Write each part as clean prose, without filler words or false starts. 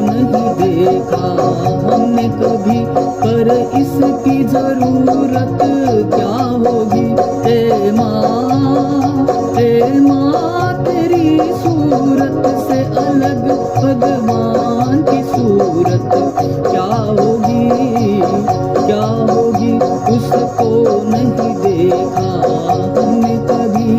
नहीं देखा हमने कभी, पर इसकी जरूरत क्या होगी। हे माँ तेरी सूरत से अलग भगवान की सूरत क्या होगी, क्या होगी। उसको नहीं देखा हमने कभी।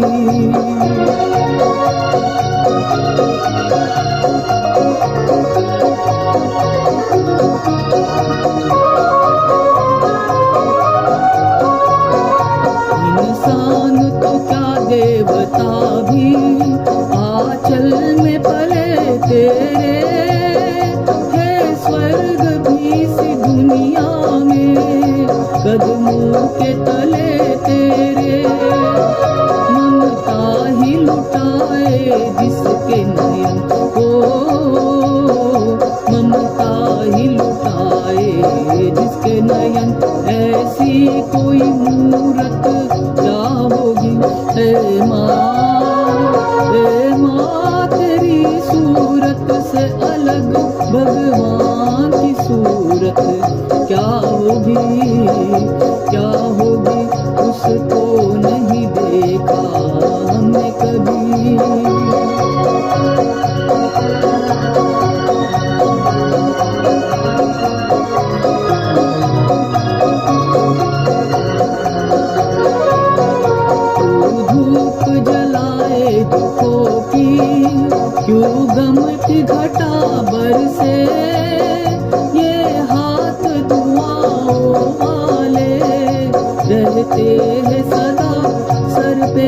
इंसान तो क्या देवता भी आंचल में पले तेरे, है स्वर्ग भी सी दुनिया में कदमों के तले तेरे। ममता ही लुटाए जिसके नयन को, ममता ही लुटाए जिसके नयन, ऐसी कोई मूरत क्या होगी। हे माँ तेरी सूरत से अलग भगवान की सूरत क्या होगी, क्या होगी। उसको नहीं देखा हमने कभी। धूप जलाए दुखों की, क्यों गम की घटा बरसे। ये हाथ दुआओं वाले रहते हैं सदा सर पे।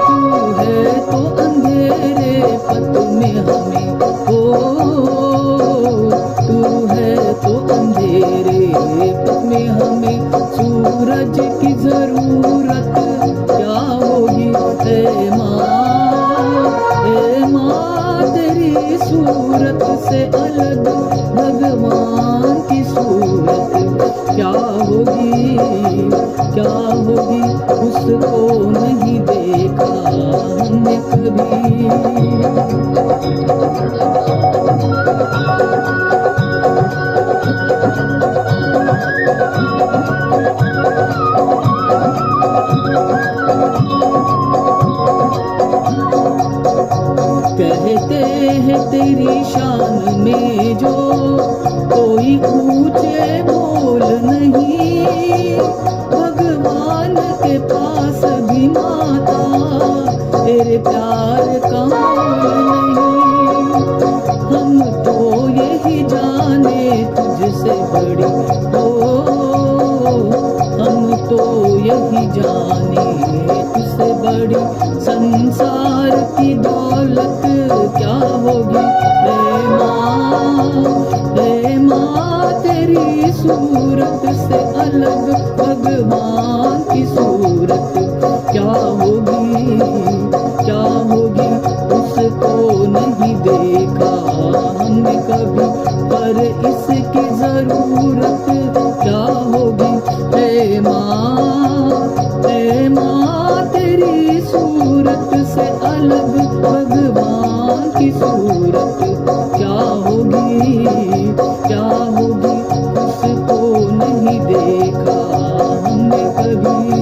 तू है तो अंधेरे पथ में हमें हो, तू है तो अंधेरे पथ में हमें। सूरज की जरूरत क्या होगी। हे माँ तेरी सूरत से अलग भगवान की सूरत क्या होगी, क्या होगी। उसको नहीं देखा हमने कभी। कहते हैं तेरी शान में जो कोई ऊंचे बोल नहीं, भगवान के पास भी माता तेरे प्यार का मोल नहीं। हम तो यही जाने तुझसे बड़ी हो, हम तो यही जाने तुझसे बड़ी। संसार की दौलत क्या होगी। हे माँ तेरी सूरत से अलग भगवान की सूरत क्या होगी, क्या होगी। उसको नहीं देखा हमने कभी, पर इसकी जरूरत क्या होगी। हे माँ तेरी सूरत से अलग भगवान की सूरत क्या होगी, क्या होगी। उसको नहीं देखा हमने कभी।